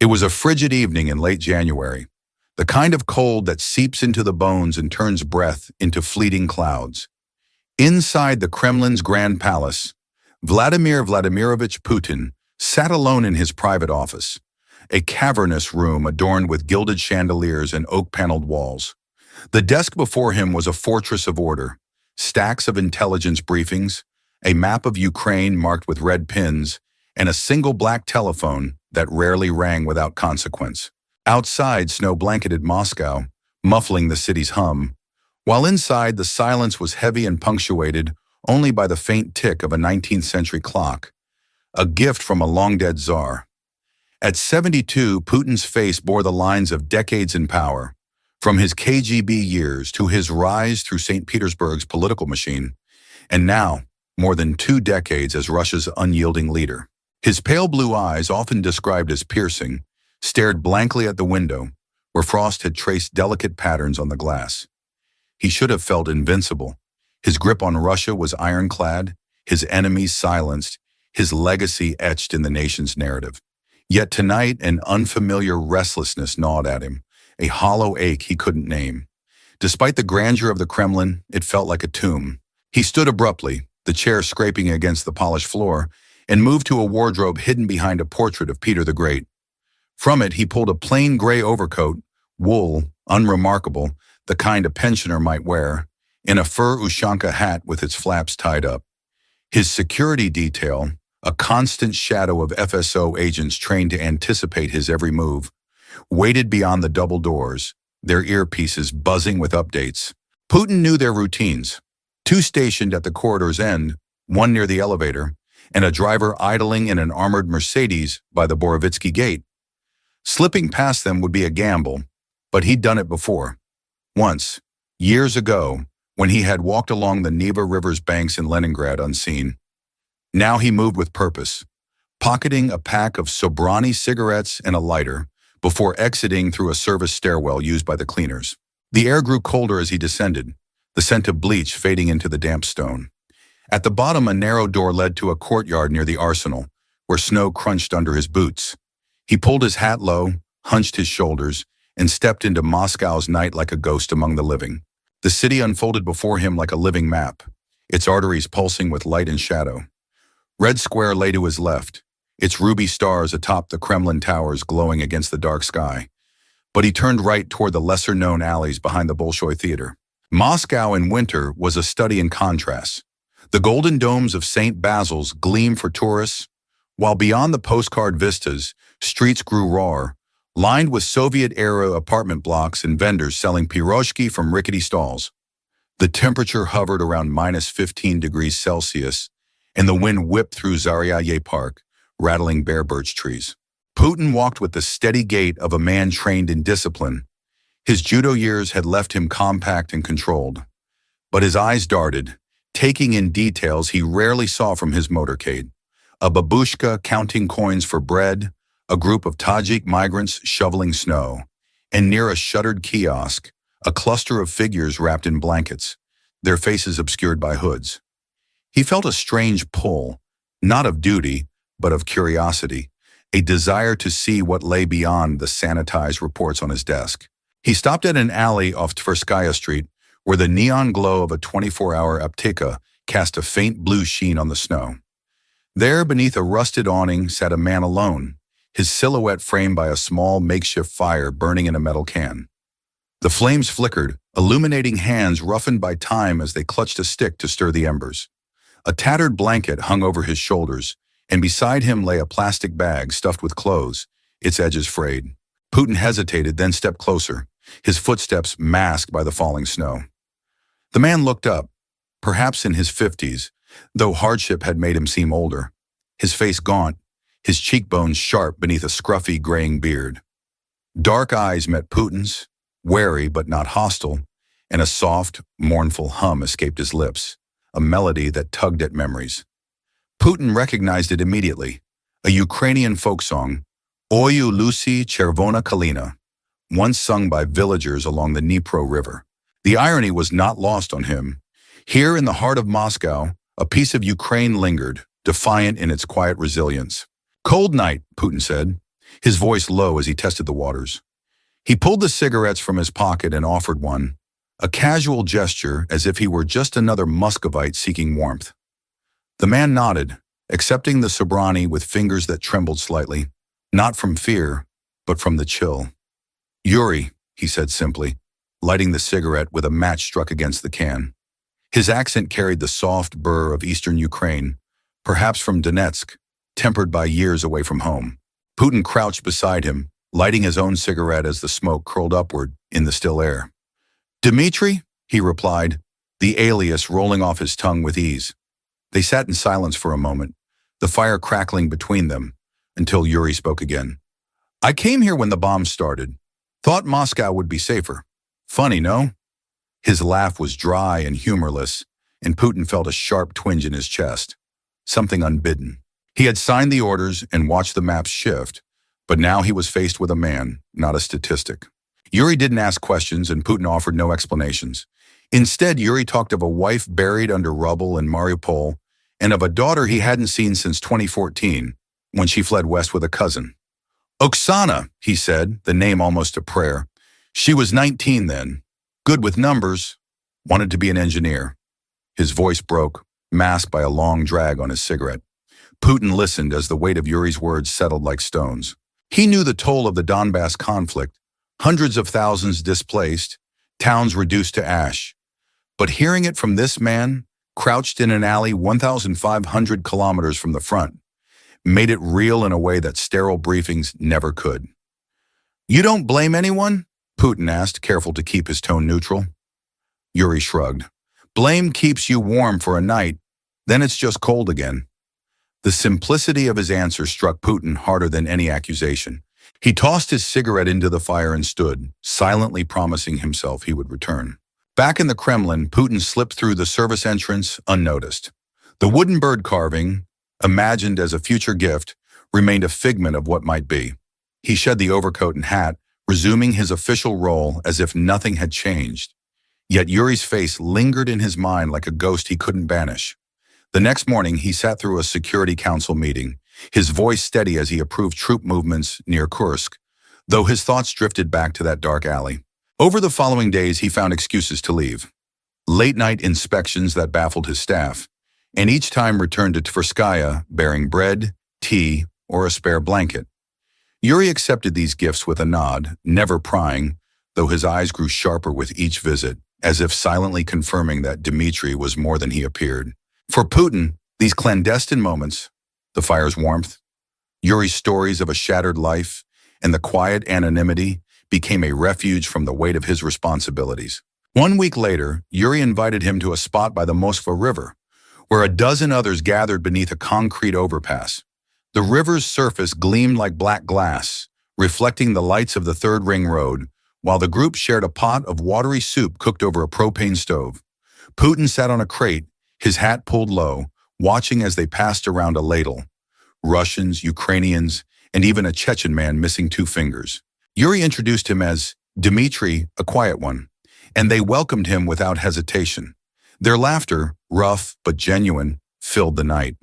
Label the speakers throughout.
Speaker 1: It was a frigid evening in late January, the kind of cold that seeps into the bones and turns breath into fleeting clouds. Inside the Kremlin's Grand Palace, Vladimir Vladimirovich Putin sat alone in his private office, a cavernous room adorned with gilded chandeliers and oak-paneled walls. The desk before him was a fortress of order, stacks of intelligence briefings, a map of Ukraine marked with red pins, and a single black telephone that rarely rang without consequence. Outside, snow blanketed Moscow, muffling the city's hum, while inside the silence was heavy and punctuated only by the faint tick of a 19th century clock, a gift from a long-dead czar. At 72, Putin's face bore the lines of decades in power, from his KGB years to his rise through St. Petersburg's political machine, and now, more than 2 decades as Russia's unyielding leader. His pale blue eyes, often described as piercing, stared blankly at the window, where frost had traced delicate patterns on the glass. He should have felt invincible. His grip on Russia was ironclad, his enemies silenced, his legacy etched in the nation's narrative. Yet tonight, an unfamiliar restlessness gnawed at him, a hollow ache he couldn't name. Despite the grandeur of the Kremlin, it felt like a tomb. He stood abruptly, the chair scraping against the polished floor, and moved to a wardrobe hidden behind a portrait of Peter the Great. From it, he pulled a plain gray overcoat, wool, unremarkable, the kind a pensioner might wear, and a fur ushanka hat with its flaps tied up. His security detail, a constant shadow of FSO agents trained to anticipate his every move, waited beyond the double doors, their earpieces buzzing with updates. Putin knew their routines. 2 stationed at the corridor's end, 1 near the elevator, and a driver idling in an armored Mercedes by the Borovitsky Gate. Slipping past them would be a gamble, but he'd done it before. Once, years ago, when he had walked along the Neva River's banks in Leningrad unseen. Now he moved with purpose, pocketing a pack of Sobrani cigarettes and a lighter before exiting through a service stairwell used by the cleaners. The air grew colder as he descended, the scent of bleach fading into the damp stone. At the bottom, a narrow door led to a courtyard near the arsenal, where snow crunched under his boots. He pulled his hat low, hunched his shoulders, and stepped into Moscow's night like a ghost among the living. The city unfolded before him like a living map, its arteries pulsing with light and shadow. Red Square lay to his left, its ruby stars atop the Kremlin towers glowing against the dark sky. But he turned right toward the lesser-known alleys behind the Bolshoi Theater. Moscow in winter was a study in contrasts. The golden domes of St. Basil's gleam for tourists, while beyond the postcard vistas, streets grew raw, lined with Soviet-era apartment blocks and vendors selling piroshki from rickety stalls. The temperature hovered around -15 degrees Celsius, and the wind whipped through Zaryaye Park, rattling bare birch trees. Putin walked with the steady gait of a man trained in discipline. His judo years had left him compact and controlled. But his eyes darted, taking in details he rarely saw from his motorcade. A babushka counting coins for bread, a group of Tajik migrants shoveling snow, and near a shuttered kiosk, a cluster of figures wrapped in blankets, their faces obscured by hoods. He felt a strange pull, not of duty, but of curiosity, a desire to see what lay beyond the sanitized reports on his desk. He stopped at an alley off Tverskaya Street, where the neon glow of a 24-hour apteka cast a faint blue sheen on the snow. There, beneath a rusted awning, sat a man alone, his silhouette framed by a small makeshift fire burning in a metal can. The flames flickered, illuminating hands roughened by time as they clutched a stick to stir the embers. A tattered blanket hung over his shoulders, and beside him lay a plastic bag stuffed with clothes, its edges frayed. Putin hesitated, then stepped closer, his footsteps masked by the falling snow. The man looked up, perhaps in his 50s, though hardship had made him seem older, his face gaunt, his cheekbones sharp beneath a scruffy graying beard. Dark eyes met Putin's, wary but not hostile, and a soft, mournful hum escaped his lips, a melody that tugged at memories. Putin recognized it immediately, a Ukrainian folk song, Oi u Lucy Chervona Kalina, once sung by villagers along the Dnipro River. The irony was not lost on him. Here in the heart of Moscow, a piece of Ukraine lingered, defiant in its quiet resilience. "Cold night," Putin said. his voice low as he tested the waters. He pulled the cigarettes from his pocket and offered one, a casual gesture as if he were just another Muscovite seeking warmth. The man nodded, accepting the Sobrani with fingers that trembled slightly, not from fear, but from the chill. "Yuri," he said simply, lighting the cigarette with a match struck against the can. His accent carried the soft burr of eastern Ukraine, perhaps from Donetsk, tempered by years away from home. Putin crouched beside him, lighting his own cigarette as the smoke curled upward in the still air. "Dmitri," he replied, the alias rolling off his tongue with ease. They sat in silence for a moment, the fire crackling between them, until Yuri spoke again. "I came here when the bombs started. Thought Moscow would be safer. Funny, no?" His laugh was dry and humorless, and Putin felt a sharp twinge in his chest. Something unbidden. He had signed the orders and watched the maps shift, but now he was faced with a man, not a statistic. Yuri didn't ask questions, and Putin offered no explanations. Instead, Yuri talked of a wife buried under rubble in Mariupol and of a daughter he hadn't seen since 2014, when she fled west with a cousin. "Oksana," he said, the name almost a prayer. "She was 19 then, good with numbers, wanted to be an engineer." His voice broke, masked by a long drag on his cigarette. Putin listened as the weight of Yuri's words settled like stones. He knew the toll of the Donbass conflict, hundreds of thousands displaced, towns reduced to ash. But hearing it from this man, crouched in an alley 1,500 kilometers from the front, made it real in a way that sterile briefings never could. "You don't blame anyone?" Putin asked, careful to keep his tone neutral. Yuri shrugged. "Blame keeps you warm for a night, then it's just cold again." The simplicity of his answer struck Putin harder than any accusation. He tossed his cigarette into the fire and stood, silently promising himself he would return. Back in the Kremlin, Putin slipped through the service entrance unnoticed. The wooden bird carving, imagined as a future gift, remained a figment of what might be. He shed the overcoat and hat, resuming his official role as if nothing had changed. Yet Yuri's face lingered in his mind like a ghost he couldn't banish. The next morning, he sat through a Security Council meeting, his voice steady as he approved troop movements near Kursk, though his thoughts drifted back to that dark alley. Over the following days, he found excuses to leave. Late-night inspections that baffled his staff, and each time returned to Tverskaya bearing bread, tea, or a spare blanket. Yuri accepted these gifts with a nod, never prying, though his eyes grew sharper with each visit, as if silently confirming that Dmitri was more than he appeared. For Putin, these clandestine moments, the fire's warmth, Yuri's stories of a shattered life, and the quiet anonymity became a refuge from the weight of his responsibilities. 1 week later, Yuri invited him to a spot by the Moskva River, where a dozen others gathered beneath a concrete overpass. The river's surface gleamed like black glass, reflecting the lights of the Third Ring Road, while the group shared a pot of watery soup cooked over a propane stove. Putin sat on a crate, his hat pulled low, watching as they passed around a ladle. Russians, Ukrainians, and even a Chechen man missing 2 fingers. Yuri introduced him as Dmitri, a quiet one, and they welcomed him without hesitation. Their laughter, rough but genuine, filled the night.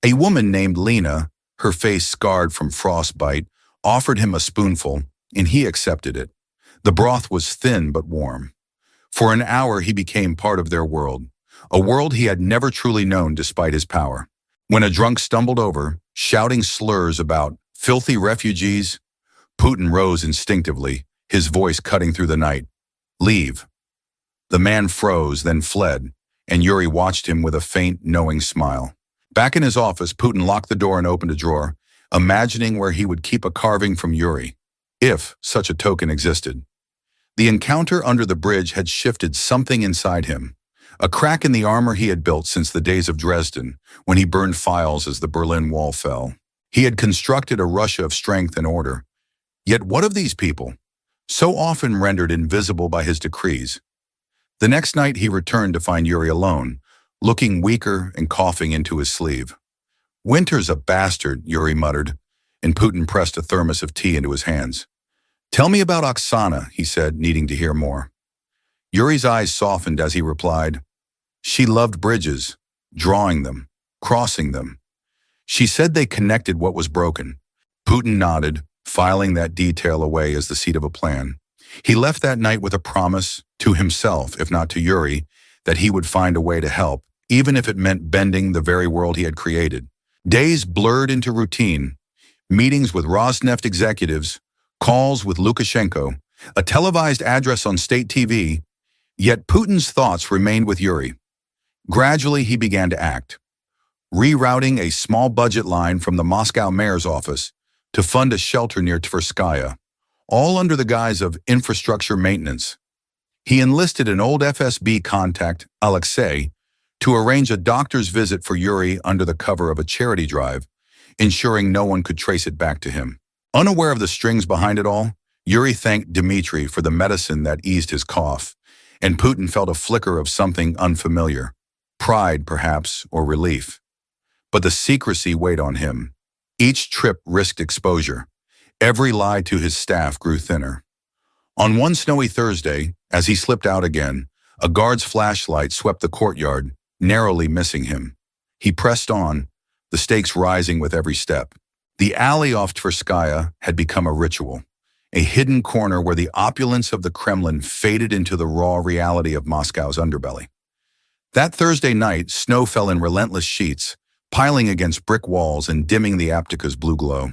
Speaker 1: A woman named Lena, her face scarred from frostbite, offered him a spoonful, and he accepted it. The broth was thin but warm. For an hour he became part of their world, a world he had never truly known despite his power. When a drunk stumbled over, shouting slurs about filthy refugees, Putin rose instinctively, his voice cutting through the night. "Leave." The man froze, then fled, and Yuri watched him with a faint, knowing smile. Back in his office, Putin locked the door and opened a drawer, imagining where he would keep a carving from Yuri, if such a token existed. The encounter under the bridge had shifted something inside him, a crack in the armor he had built since the days of Dresden, when he burned files as the Berlin Wall fell. He had constructed a Russia of strength and order. Yet what of these people, so often rendered invisible by his decrees? The next night he returned to find Yuri alone, looking weaker and coughing into his sleeve. "Winter's a bastard," Yuri muttered, and Putin pressed a thermos of tea into his hands. "Tell me about Oksana," he said, needing to hear more. Yuri's eyes softened as he replied, "She loved bridges, drawing them, crossing them. She said they connected what was broken." Putin nodded, filing that detail away as the seed of a plan. He left that night with a promise to himself, if not to Yuri, that he would find a way to help, even if it meant bending the very world he had created. Days blurred into routine, meetings with Rosneft executives, calls with Lukashenko, a televised address on state TV, yet Putin's thoughts remained with Yuri. Gradually, he began to act, rerouting a small budget line from the Moscow mayor's office to fund a shelter near Tverskaya, all under the guise of infrastructure maintenance. He enlisted an old FSB contact, Alexei, to arrange a doctor's visit for Yuri under the cover of a charity drive, ensuring no one could trace it back to him. Unaware of the strings behind it all, Yuri thanked Dmitry for the medicine that eased his cough, and Putin felt a flicker of something unfamiliar, pride perhaps, or relief. But the secrecy weighed on him. Each trip risked exposure. Every lie to his staff grew thinner. On one snowy Thursday, as he slipped out again, a guard's flashlight swept the courtyard, narrowly missing him. He pressed on, the stakes rising with every step. The alley off Tverskaya had become a ritual, a hidden corner where the opulence of the Kremlin faded into the raw reality of Moscow's underbelly. That Thursday night, snow fell in relentless sheets, piling against brick walls and dimming the Apteka's blue glow.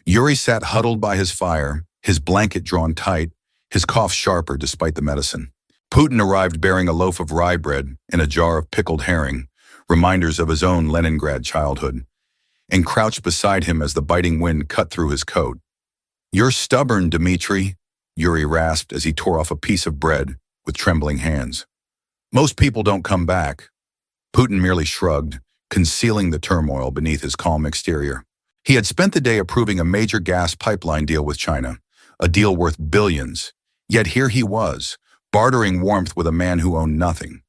Speaker 1: Yuri sat huddled by his fire, his blanket drawn tight, his cough sharper despite the medicine. Putin arrived bearing a loaf of rye bread and a jar of pickled herring, reminders of his own Leningrad childhood, and crouched beside him as the biting wind cut through his coat. "You're stubborn, Dmitry," Yuri rasped as he tore off a piece of bread with trembling hands. "Most people don't come back." Putin merely shrugged, concealing the turmoil beneath his calm exterior. He had spent the day approving a major gas pipeline deal with China, a deal worth billions, yet here he was, bartering warmth with a man who owned nothing.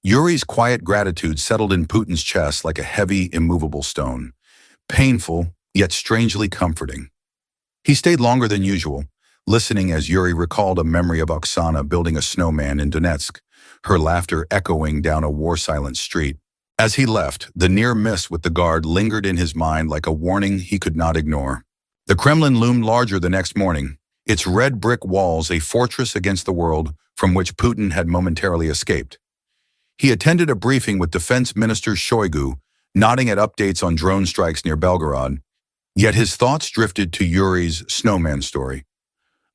Speaker 1: Yuri's quiet gratitude settled in Putin's chest like a heavy, immovable stone, painful, yet strangely comforting. He stayed longer than usual, listening as Yuri recalled a memory of Oksana building a snowman in Donetsk, her laughter echoing down a war-silent street. As he left, the near miss with the guard lingered in his mind like a warning he could not ignore. The Kremlin loomed larger the next morning, its red brick walls a fortress against the world from which Putin had momentarily escaped. He attended a briefing with Defense Minister Shoigu, nodding at updates on drone strikes near Belgorod, yet his thoughts drifted to Yuri's snowman story.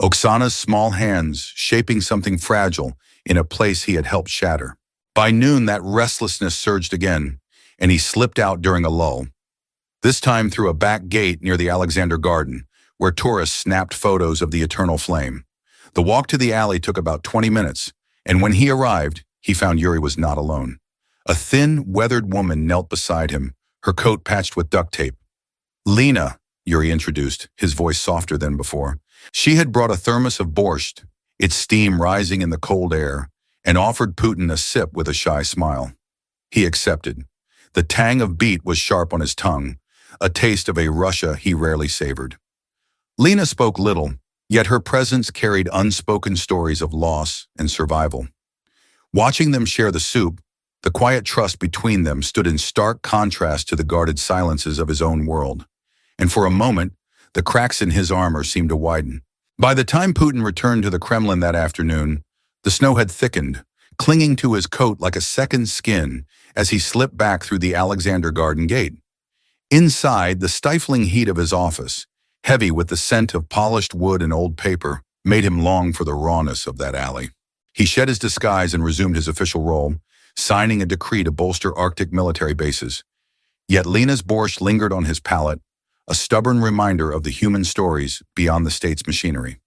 Speaker 1: Oksana's small hands shaping something fragile in a place he had helped shatter. By noon, that restlessness surged again, and he slipped out during a lull. This time through a back gate near the Alexander Garden, where tourists snapped photos of the eternal flame. The walk to the alley took about 20 minutes, and when he arrived, he found Yuri was not alone. A thin, weathered woman knelt beside him, her coat patched with duct tape. "Lena," Yuri introduced, his voice softer than before. She had brought a thermos of borscht, its steam rising in the cold air, and offered Putin a sip with a shy smile. He accepted. The tang of beet was sharp on his tongue, a taste of a Russia he rarely savored. Lena spoke little, yet her presence carried unspoken stories of loss and survival. Watching them share the soup, the quiet trust between them stood in stark contrast to the guarded silences of his own world. And for a moment, the cracks in his armor seemed to widen. By the time Putin returned to the Kremlin that afternoon, the snow had thickened, clinging to his coat like a second skin as he slipped back through the Alexander Garden gate. Inside, the stifling heat of his office, heavy with the scent of polished wood and old paper, made him long for the rawness of that alley. He shed his disguise and resumed his official role, signing a decree to bolster Arctic military bases. Yet Lena's borscht lingered on his palate, a stubborn reminder of the human stories beyond the state's machinery.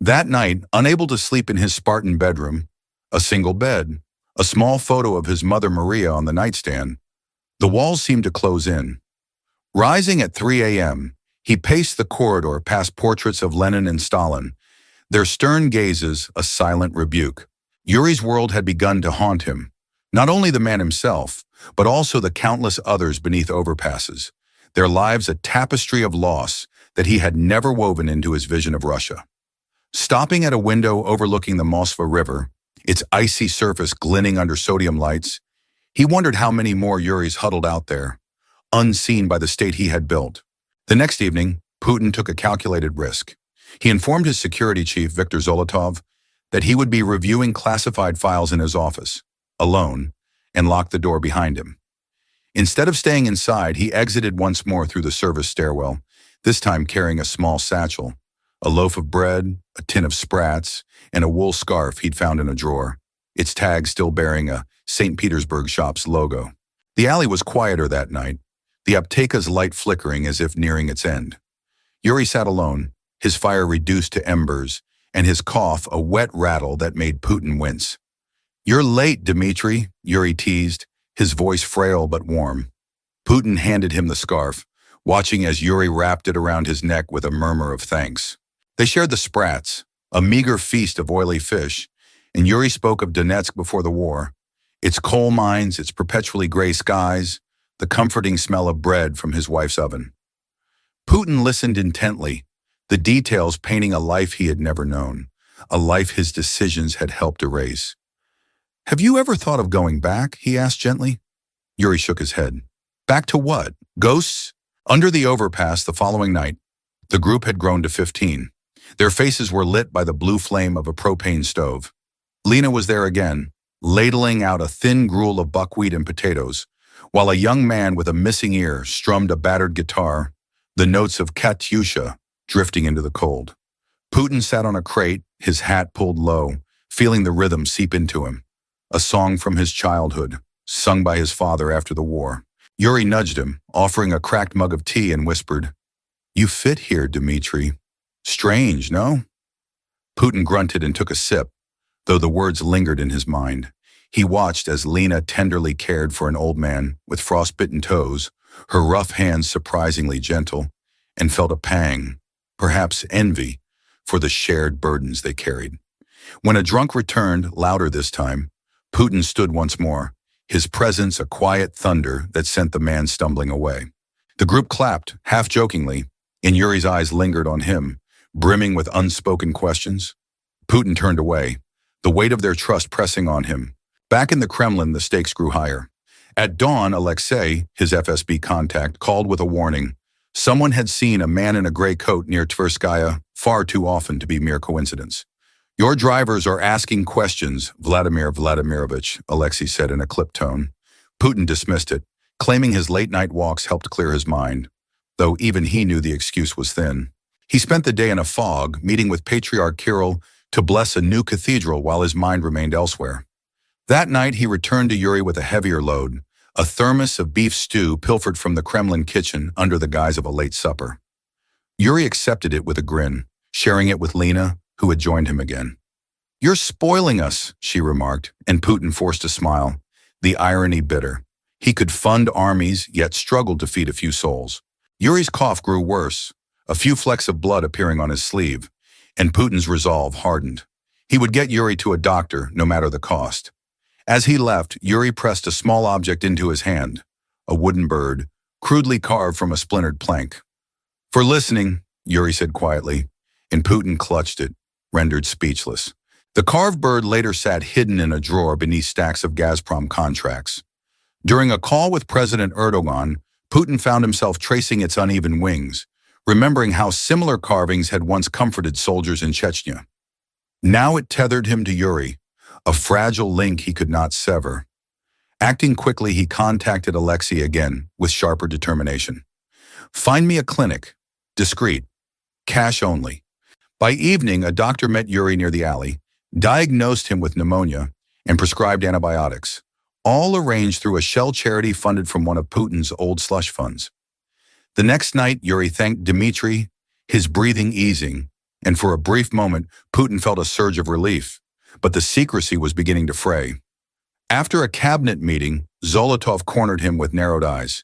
Speaker 1: That night, unable to sleep in his Spartan bedroom, a single bed, a small photo of his mother Maria on the nightstand, the walls seemed to close in. Rising at 3 a.m., he paced the corridor past portraits of Lenin and Stalin, their stern gazes a silent rebuke. Yuri's world had begun to haunt him, not only the man himself, but also the countless others beneath overpasses, their lives a tapestry of loss that he had never woven into his vision of Russia. Stopping at a window overlooking the Moskva River, its icy surface glinting under sodium lights, he wondered how many more Yuris huddled out there, unseen by the state he had built. The next evening, Putin took a calculated risk. He informed his security chief, Viktor Zolotov, that he would be reviewing classified files in his office, alone, and locked the door behind him. Instead of staying inside, he exited once more through the service stairwell, this time carrying a small satchel, a loaf of bread, a tin of sprats, and a wool scarf he'd found in a drawer, its tag still bearing a St. Petersburg shop's logo. The alley was quieter that night, the apteka's light flickering as if nearing its end. Yuri sat alone, his fire reduced to embers, and his cough a wet rattle that made Putin wince. "You're late, Dmitri," Yuri teased, his voice frail but warm. Putin handed him the scarf, watching as Yuri wrapped it around his neck with a murmur of thanks. They shared the sprats, a meager feast of oily fish, and Yuri spoke of Donetsk before the war, its coal mines, its perpetually gray skies, the comforting smell of bread from his wife's oven. Putin listened intently, the details painting a life he had never known, a life his decisions had helped erase. "Have you ever thought of going back?" he asked gently. Yuri shook his head. "Back to what? Ghosts?" Under the overpass the following night, the group had grown to 15. Their faces were lit by the blue flame of a propane stove. Lena was there again, ladling out a thin gruel of buckwheat and potatoes, while a young man with a missing ear strummed a battered guitar, the notes of Katyusha drifting into the cold. Putin sat on a crate, his hat pulled low, feeling the rhythm seep into him. A song from his childhood, sung by his father after the war. Yuri nudged him, offering a cracked mug of tea, and whispered, "You fit here, Dmitri. Strange, no?" Putin grunted and took a sip, though the words lingered in his mind. He watched as Lena tenderly cared for an old man with frostbitten toes, her rough hands surprisingly gentle, and felt a pang, perhaps envy, for the shared burdens they carried. When a drunk returned, louder this time, Putin stood once more, his presence a quiet thunder that sent the man stumbling away. The group clapped, half-jokingly, and Yuri's eyes lingered on him, brimming with unspoken questions. Putin turned away, the weight of their trust pressing on him. Back in the Kremlin, the stakes grew higher. At dawn, Alexei, his FSB contact, called with a warning. Someone had seen a man in a gray coat near Tverskaya far too often to be mere coincidence. "Your drivers are asking questions, Vladimir Vladimirovich," Alexei said in a clipped tone. Putin dismissed it, claiming his late-night walks helped clear his mind, though even he knew the excuse was thin. He spent the day in a fog, meeting with Patriarch Kirill to bless a new cathedral while his mind remained elsewhere. That night he returned to Yuri with a heavier load, a thermos of beef stew pilfered from the Kremlin kitchen under the guise of a late supper. Yuri accepted it with a grin, sharing it with Lena, who had joined him again. "You're spoiling us," she remarked, and Putin forced a smile, the irony bitter. He could fund armies, yet struggled to feed a few souls. Yuri's cough grew worse, a few flecks of blood appearing on his sleeve, and Putin's resolve hardened. He would get Yuri to a doctor, no matter the cost. As he left, Yuri pressed a small object into his hand, a wooden bird, crudely carved from a splintered plank. "For listening," Yuri said quietly, and Putin clutched it, rendered speechless. The carved bird later sat hidden in a drawer beneath stacks of Gazprom contracts. During a call with President Erdogan, Putin found himself tracing its uneven wings, remembering how similar carvings had once comforted soldiers in Chechnya. Now it tethered him to Yuri, a fragile link he could not sever. Acting quickly, he contacted Alexei again with sharper determination. "Find me a clinic, discreet, cash only." By evening, a doctor met Yuri near the alley, diagnosed him with pneumonia, and prescribed antibiotics, all arranged through a shell charity funded from one of Putin's old slush funds. The next night, Yuri thanked Dmitri, his breathing easing, and for a brief moment, Putin felt a surge of relief, but the secrecy was beginning to fray. After a cabinet meeting, Zolotov cornered him with narrowed eyes.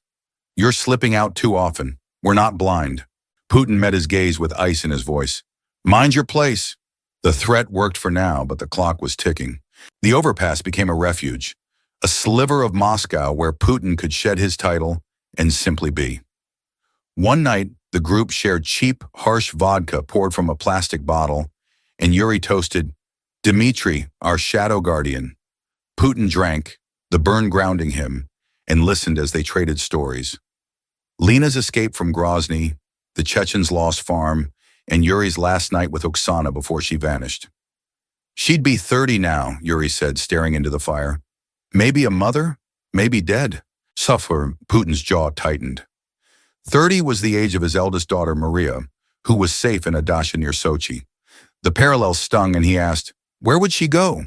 Speaker 1: "You're slipping out too often. We're not blind." Putin met his gaze with ice in his voice. "Mind your place." The threat worked for now, but the clock was ticking. The overpass became a refuge, a sliver of Moscow where Putin could shed his title and simply be. One night, the group shared cheap, harsh vodka poured from a plastic bottle, and Yuri toasted, "Dmitri, our shadow guardian." Putin drank, the burn grounding him, and listened as they traded stories. Lena's escape from Grozny, the Chechen's lost farm, and Yuri's last night with Oksana before she vanished. She'd be 30 now, Yuri said, staring into the fire. Maybe a mother, maybe dead. Suffer, Putin's jaw tightened. 30 was the age of his eldest daughter, Maria, who was safe in a dacha near Sochi. The parallel stung, and he asked, where would she go?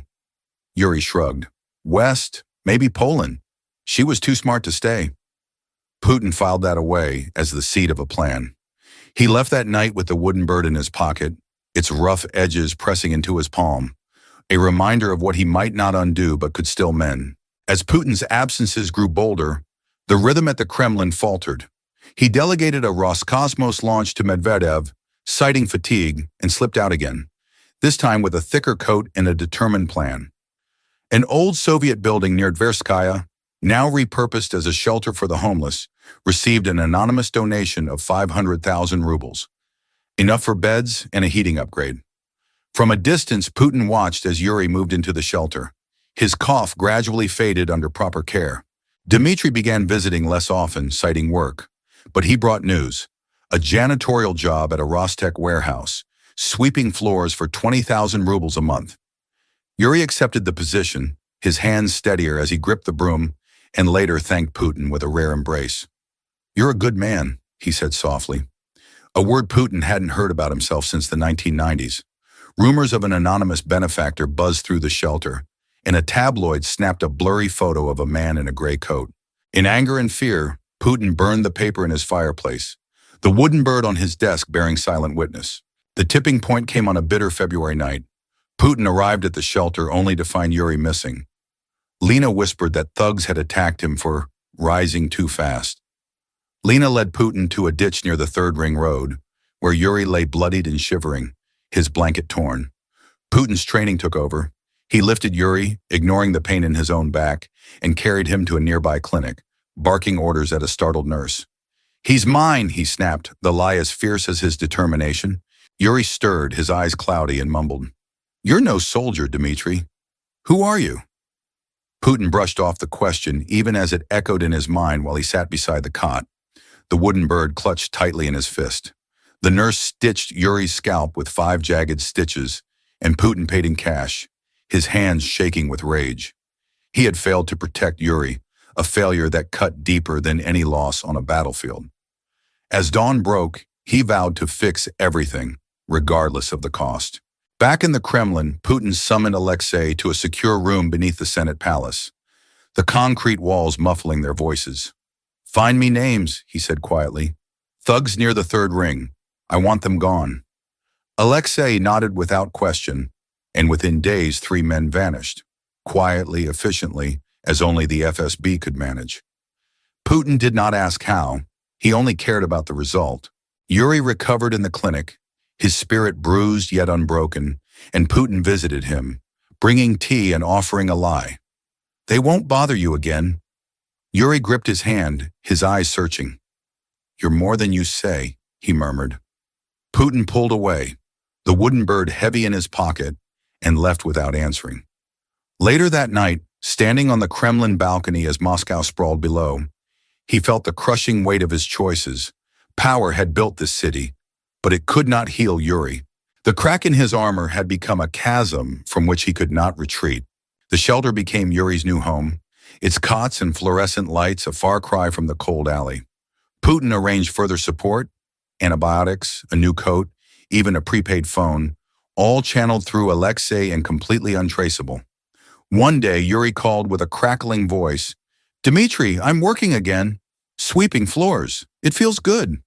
Speaker 1: Yuri shrugged. West, maybe Poland. She was too smart to stay. Putin filed that away as the seed of a plan. He left that night with the wooden bird in his pocket, its rough edges pressing into his palm, a reminder of what he might not undo but could still mend. As Putin's absences grew bolder, the rhythm at the Kremlin faltered. He delegated a Roscosmos launch to Medvedev, citing fatigue, and slipped out again, this time with a thicker coat and a determined plan. An old Soviet building near Tverskaya, now repurposed as a shelter for the homeless, received an anonymous donation of 500,000 rubles, enough for beds and a heating upgrade. From a distance, Putin watched as Yuri moved into the shelter. His cough gradually faded under proper care. Dmitry began visiting less often, citing work. But he brought news: a janitorial job at a Rostec warehouse, sweeping floors for 20,000 rubles a month. Yuri accepted the position, his hands steadier as he gripped the broom, and later thanked Putin with a rare embrace. You're a good man, he said softly. A word Putin hadn't heard about himself since the 1990s. Rumors of an anonymous benefactor buzzed through the shelter, and a tabloid snapped a blurry photo of a man in a gray coat. In anger and fear, Putin burned the paper in his fireplace, the wooden bird on his desk bearing silent witness. The tipping point came on a bitter February night. Putin arrived at the shelter only to find Yuri missing. Lena whispered that thugs had attacked him for rising too fast. Lena led Putin to a ditch near the Third Ring Road, where Yuri lay bloodied and shivering, his blanket torn. Putin's training took over. He lifted Yuri, ignoring the pain in his own back, and carried him to a nearby clinic, barking orders at a startled nurse. He's mine, he snapped, the lie as fierce as his determination. Yuri stirred, his eyes cloudy, and mumbled, You're no soldier, Dmitry. Who are you? Putin brushed off the question, even as it echoed in his mind while he sat beside the cot, the wooden bird clutched tightly in his fist. The nurse stitched Yuri's scalp with 5 jagged stitches, and Putin paid in cash, his hands shaking with rage. He had failed to protect Yuri, a failure that cut deeper than any loss on a battlefield. As dawn broke, he vowed to fix everything, regardless of the cost. Back in the Kremlin, Putin summoned Alexei to a secure room beneath the Senate palace, the concrete walls muffling their voices. Find me names, he said quietly. Thugs near the Third Ring. I want them gone. Alexei nodded without question, and within days 3 men vanished, quietly, efficiently, as only the FSB could manage. Putin did not ask how, he only cared about the result. Yuri recovered in the clinic, his spirit bruised yet unbroken, and Putin visited him, bringing tea and offering a lie. They won't bother you again. Yuri gripped his hand, his eyes searching. You're more than you say, he murmured. Putin pulled away, the wooden bird heavy in his pocket, and left without answering. Later that night, standing on the Kremlin balcony as Moscow sprawled below, he felt the crushing weight of his choices. Power had built this city, but it could not heal Yuri. The crack in his armor had become a chasm from which he could not retreat. The shelter became Yuri's new home, its cots and fluorescent lights a far cry from the cold alley. Putin arranged further support, antibiotics, a new coat, even a prepaid phone, all channeled through Alexei and completely untraceable. One day, Yuri called with a crackling voice, Dmitry, I'm working again, sweeping floors. It feels good.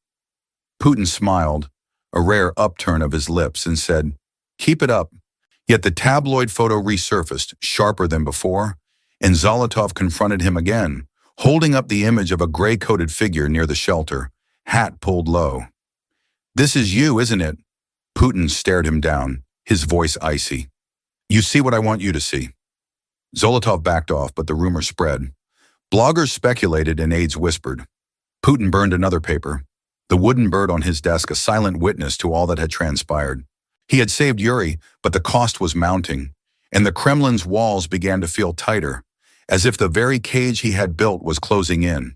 Speaker 1: Putin smiled, a rare upturn of his lips, and said, Keep it up. Yet the tabloid photo resurfaced, sharper than before, and Zolotov confronted him again, holding up the image of a gray-coated figure near the shelter, hat pulled low. This is you, isn't it? Putin stared him down, his voice icy. You see what I want you to see. Zolotov backed off, but the rumor spread. Bloggers speculated and aides whispered. Putin burned another paper, the wooden bird on his desk a silent witness to all that had transpired. He had saved Yuri, but the cost was mounting, and the Kremlin's walls began to feel tighter, as if the very cage he had built was closing in.